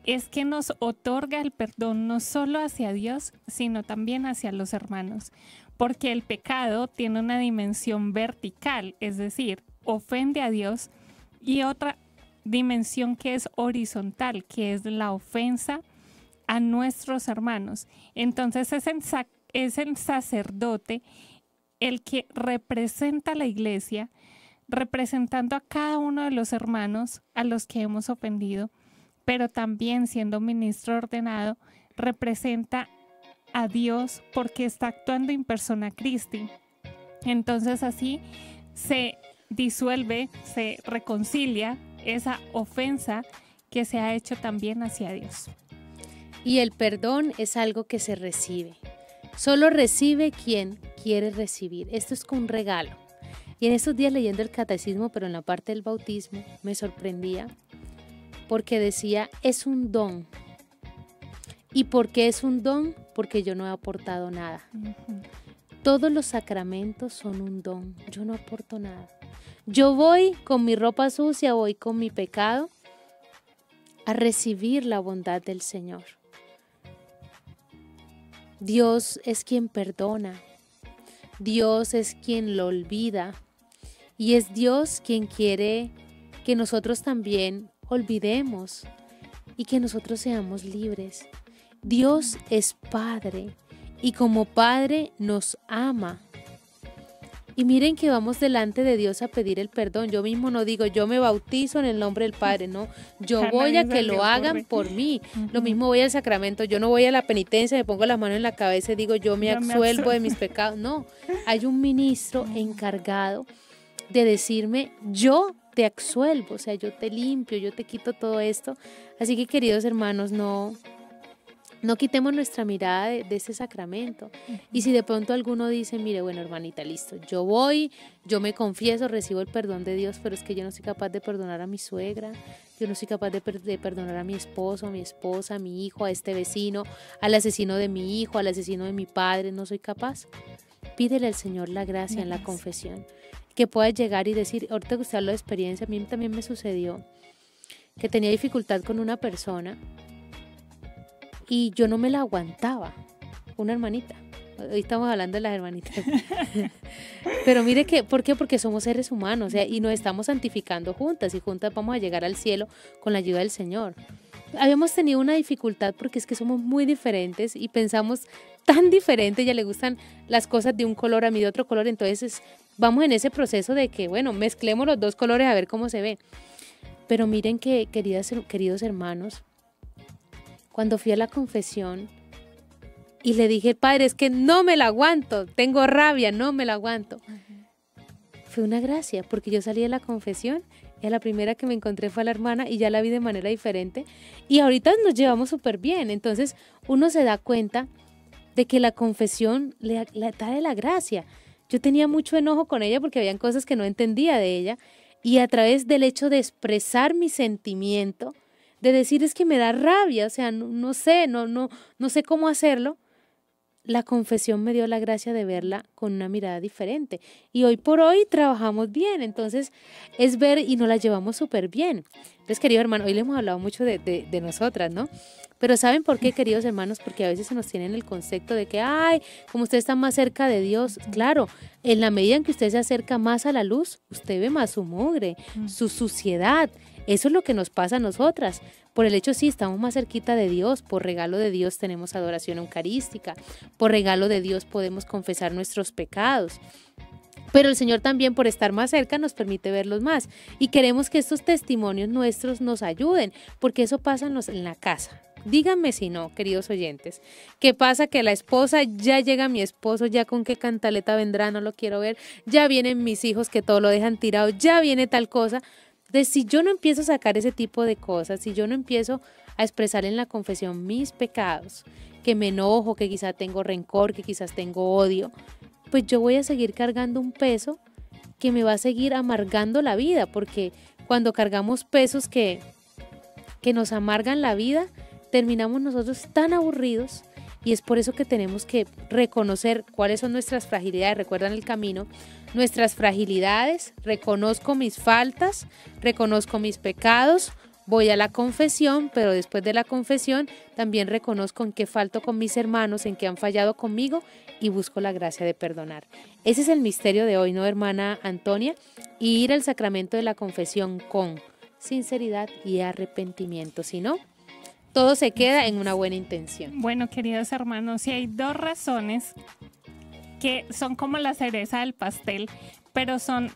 es que nos otorga el perdón no solo hacia Dios, sino también hacia los hermanos, porque el pecado tiene una dimensión vertical, es decir, ofende a Dios, y otra dimensión que es horizontal, que es la ofensa a nuestros hermanos. Entonces es el sacerdote el que representa a la iglesia, representando a cada uno de los hermanos a los que hemos ofendido, pero también siendo ministro ordenado, representa a Dios porque está actuando in persona Christi. Entonces así se disuelve, se reconcilia esa ofensa que se ha hecho también hacia Dios. Y el perdón es algo que se recibe. Solo recibe quien quiere recibir. Esto es como un regalo. Y en estos días leyendo el catecismo, pero en la parte del bautismo, me sorprendía porque decía, es un don. ¿Y por qué es un don? Porque yo no he aportado nada. Todos los sacramentos son un don. Yo no aporto nada. Yo voy con mi ropa sucia, voy con mi pecado a recibir la bondad del Señor. Dios es quien perdona. Dios es quien lo olvida. Y es Dios quien quiere que nosotros también olvidemos y que nosotros seamos libres. Dios es Padre y como Padre nos ama. Y miren que vamos delante de Dios a pedir el perdón. Yo mismo no digo, yo me bautizo en el nombre del Padre, no. Yo voy a que lo hagan por mí. Lo mismo voy al sacramento, yo no voy a la penitencia, me pongo las manos en la cabeza y digo, yo me absuelvo de mis pecados. No, hay un ministro encargado de decirme, yo te absuelvo, o sea, yo te limpio, yo te quito todo esto. Así que, queridos hermanos, no quitemos nuestra mirada de este sacramento. Y si de pronto alguno dice, mire, bueno, hermanita, listo, yo voy, yo me confieso, recibo el perdón de Dios, pero es que yo no soy capaz de perdonar a mi suegra, yo no soy capaz de perdonar a mi esposo, a mi esposa, a mi hijo, a este vecino, al asesino de mi hijo, al asesino de mi padre, no soy capaz. Pídele al Señor la gracia en la confesión, que puedas llegar y decir, ahorita que usted habla de experiencia, a mí también me sucedió que tenía dificultad con una persona y yo no me la aguantaba, una hermanita. Hoy estamos hablando de las hermanitas. Pero mire que, ¿por qué? Porque somos seres humanos, o sea, y nos estamos santificando juntas y juntas vamos a llegar al cielo con la ayuda del Señor. Habíamos tenido una dificultad porque es que somos muy diferentes y pensamos tan diferente, a ella le gustan las cosas de un color, a mí de otro color, entonces vamos en ese proceso de que, bueno, mezclemos los dos colores a ver cómo se ve. Pero miren que, queridos hermanos, cuando fui a la confesión y le dije, Padre, es que no me la aguanto, tengo rabia, no me la aguanto. Fue una gracia, porque yo salí de la confesión y a la primera que me encontré fue a la hermana y ya la vi de manera diferente. Y ahorita nos llevamos súper bien, entonces uno se da cuenta de que la confesión le trae la gracia. Yo tenía mucho enojo con ella porque habían cosas que no entendía de ella y a través del hecho de expresar mi sentimiento, de decir es que me da rabia, o sea, no sé cómo hacerlo, la confesión me dio la gracia de verla con una mirada diferente. Y hoy por hoy trabajamos bien, entonces es ver y nos la llevamos súper bien. Entonces, queridos hermanos, hoy le hemos hablado mucho de nosotras, ¿no? Pero ¿saben por qué, queridos hermanos? Porque a veces se nos tiene el concepto de que, ay, como usted está más cerca de Dios. Claro, en la medida en que usted se acerca más a la luz, usted ve más su mugre, su suciedad. Eso es lo que nos pasa a nosotras. Por el hecho, sí, estamos más cerquita de Dios. Por regalo de Dios tenemos adoración eucarística. Por regalo de Dios podemos confesar nuestros pecados. Pero el Señor también, por estar más cerca, nos permite verlos más. Y queremos que estos testimonios nuestros nos ayuden, porque eso pasa en la casa. Díganme si no, queridos oyentes. ¿Qué pasa? Que la esposa, ya llega mi esposo, ya con qué cantaleta vendrá, no lo quiero ver. Ya vienen mis hijos que todo lo dejan tirado, ya viene tal cosa. Entonces, si yo no empiezo a sacar ese tipo de cosas, si yo no empiezo a expresar en la confesión mis pecados, que me enojo, que quizás tengo rencor, que quizás tengo odio, pues yo voy a seguir cargando un peso que me va a seguir amargando la vida, porque cuando cargamos pesos que nos amargan la vida, terminamos nosotros tan aburridos y es por eso que tenemos que reconocer cuáles son nuestras fragilidades. Recuerdan el camino, nuestras fragilidades, reconozco mis faltas, reconozco mis pecados, voy a la confesión, pero después de la confesión también reconozco en qué falto con mis hermanos, en qué han fallado conmigo y busco la gracia de perdonar. Ese es el misterio de hoy, ¿no, hermana Antonia? Y ir al sacramento de la confesión con sinceridad y arrepentimiento, si no, todo se queda en una buena intención. Bueno, queridos hermanos, sí hay dos razones que son como la cereza del pastel, pero son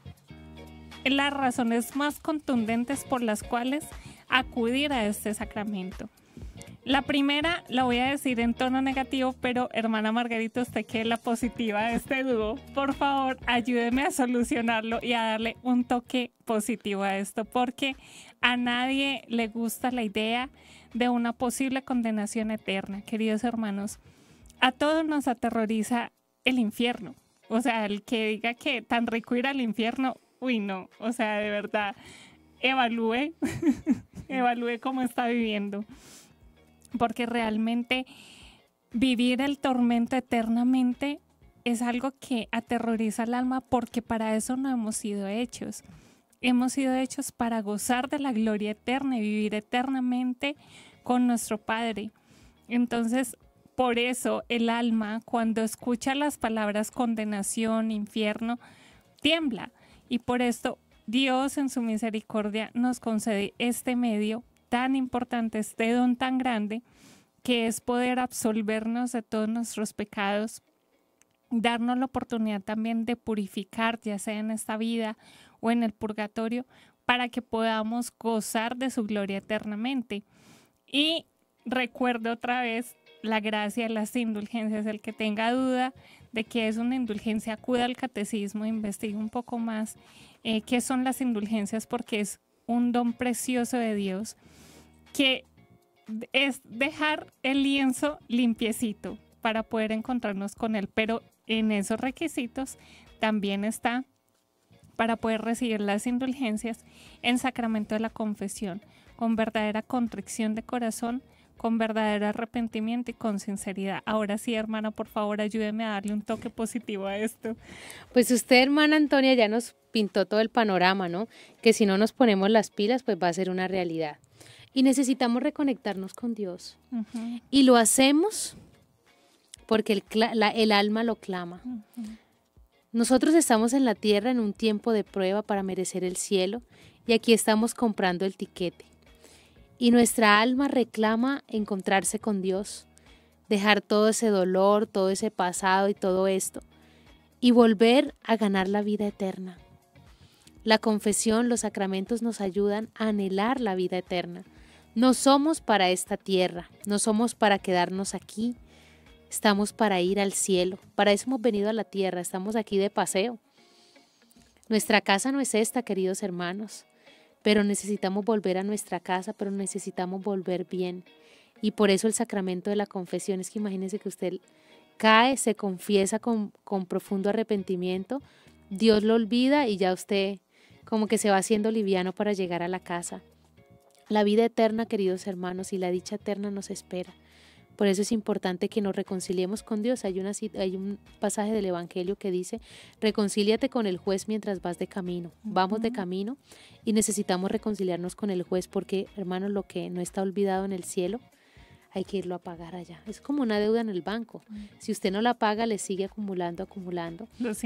las razones más contundentes por las cuales acudir a este sacramento. La primera la voy a decir en tono negativo, pero hermana Margarita, usted que es la positiva de este dúo, por favor, ayúdeme a solucionarlo y a darle un toque positivo a esto, porque a nadie le gusta la idea de una posible condenación eterna, queridos hermanos. A todos nos aterroriza el infierno. O sea, el que diga que tan rico ir al infierno, uy, no. O sea, de verdad, evalúe cómo está viviendo. Porque realmente vivir el tormento eternamente es algo que aterroriza al alma, porque para eso no hemos sido hechos. Hemos sido hechos para gozar de la gloria eterna y vivir eternamente con nuestro Padre. Entonces, por eso el alma, cuando escucha las palabras condenación, infierno, tiembla. Y por esto Dios en su misericordia nos concede este medio tan importante, este don tan grande, que es poder absolvernos de todos nuestros pecados, darnos la oportunidad también de purificar, ya sea en esta vida o en el purgatorio, para que podamos gozar de su gloria eternamente. Y recuerdo otra vez la gracia de las indulgencias. El que tenga duda de qué es una indulgencia, acuda al catecismo, investigue un poco más qué son las indulgencias, porque es un don precioso de Dios, que es dejar el lienzo limpiecito para poder encontrarnos con Él, pero en esos requisitos también está para poder recibir las indulgencias en sacramento de la confesión, con verdadera contrición de corazón, con verdadero arrepentimiento y con sinceridad. Ahora sí, hermana, por favor, ayúdeme a darle un toque positivo a esto. Pues usted, hermana Antonia, ya nos pintó todo el panorama, ¿no? Que si no nos ponemos las pilas, pues va a ser una realidad. Y necesitamos reconectarnos con Dios. Uh-huh. Y lo hacemos porque el alma lo clama. Uh-huh. Nosotros estamos en la tierra en un tiempo de prueba para merecer el cielo, y aquí estamos comprando el tiquete. Y nuestra alma reclama encontrarse con Dios, dejar todo ese dolor, todo ese pasado y todo esto, y volver a ganar la vida eterna. La confesión, los sacramentos nos ayudan a anhelar la vida eterna. No somos para esta tierra, no somos para quedarnos aquí, estamos para ir al cielo. Para eso hemos venido a la tierra, estamos aquí de paseo. Nuestra casa no es esta, queridos hermanos, pero necesitamos volver a nuestra casa, pero necesitamos volver bien. Y por eso el sacramento de la confesión, es que imagínense que usted cae, se confiesa con profundo arrepentimiento, Dios lo olvida y ya usted como que se va haciendo liviano para llegar a la casa. La vida eterna, queridos hermanos, y la dicha eterna nos espera. Por eso es importante que nos reconciliemos con Dios. Hay un pasaje del Evangelio que dice: reconcíliate con el juez mientras vas de camino. Vamos de camino y necesitamos reconciliarnos con el juez, porque, hermanos, lo que no está olvidado en el cielo, hay que irlo a pagar allá. Es como una deuda en el banco. Si usted no la paga, le sigue acumulando los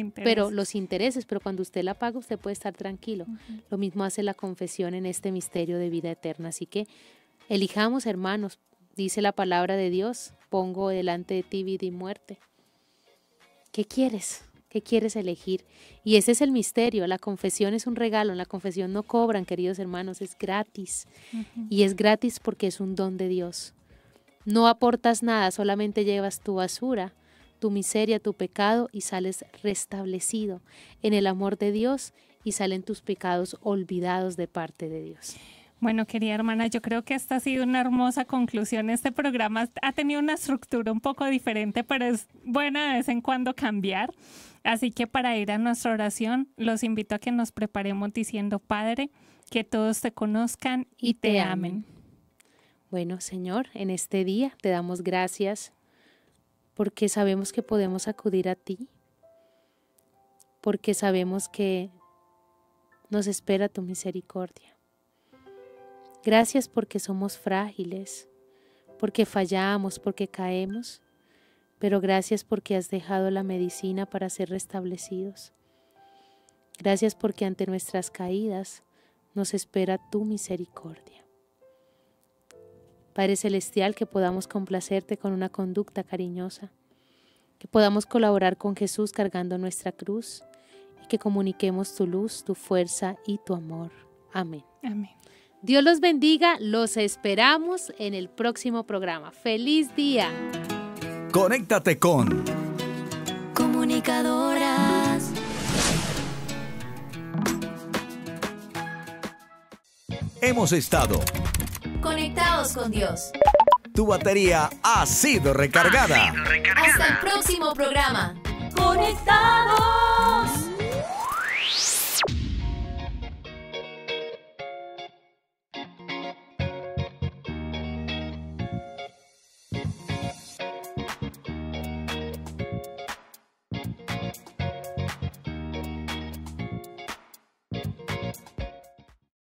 intereses, pero cuando usted la paga, usted puede estar tranquilo. Lo mismo hace la confesión en este misterio de vida eterna. Así que elijamos, hermanos. Dice la palabra de Dios: pongo delante de ti vida y muerte. ¿Qué quieres? ¿Qué quieres elegir? Y ese es el misterio. La confesión es un regalo. En la confesión no cobran, queridos hermanos, es gratis. Y es gratis porque es un don de Dios. No aportas nada, solamente llevas tu basura, tu miseria, tu pecado, y sales restablecido en el amor de Dios, y salen tus pecados olvidados de parte de Dios. Bueno, querida hermana, yo creo que esta ha sido una hermosa conclusión. Este programa ha tenido una estructura un poco diferente, pero es buena de vez en cuando cambiar. Así que para ir a nuestra oración, los invito a que nos preparemos diciendo: Padre, que todos te conozcan y te amen. Bueno, Señor, en este día te damos gracias porque sabemos que podemos acudir a ti, porque sabemos que nos espera tu misericordia. Gracias porque somos frágiles, porque fallamos, porque caemos, pero gracias porque has dejado la medicina para ser restablecidos. Gracias porque ante nuestras caídas nos espera tu misericordia. Padre Celestial, que podamos complacerte con una conducta cariñosa, que podamos colaborar con Jesús cargando nuestra cruz, y que comuniquemos tu luz, tu fuerza y tu amor. Amén. Amén. Dios los bendiga, los esperamos en el próximo programa. ¡Feliz día! Conéctate con Comunicadoras. Hemos estado. Conectados con Dios. Tu batería ha sido recargada. Hasta el próximo programa. Conectados.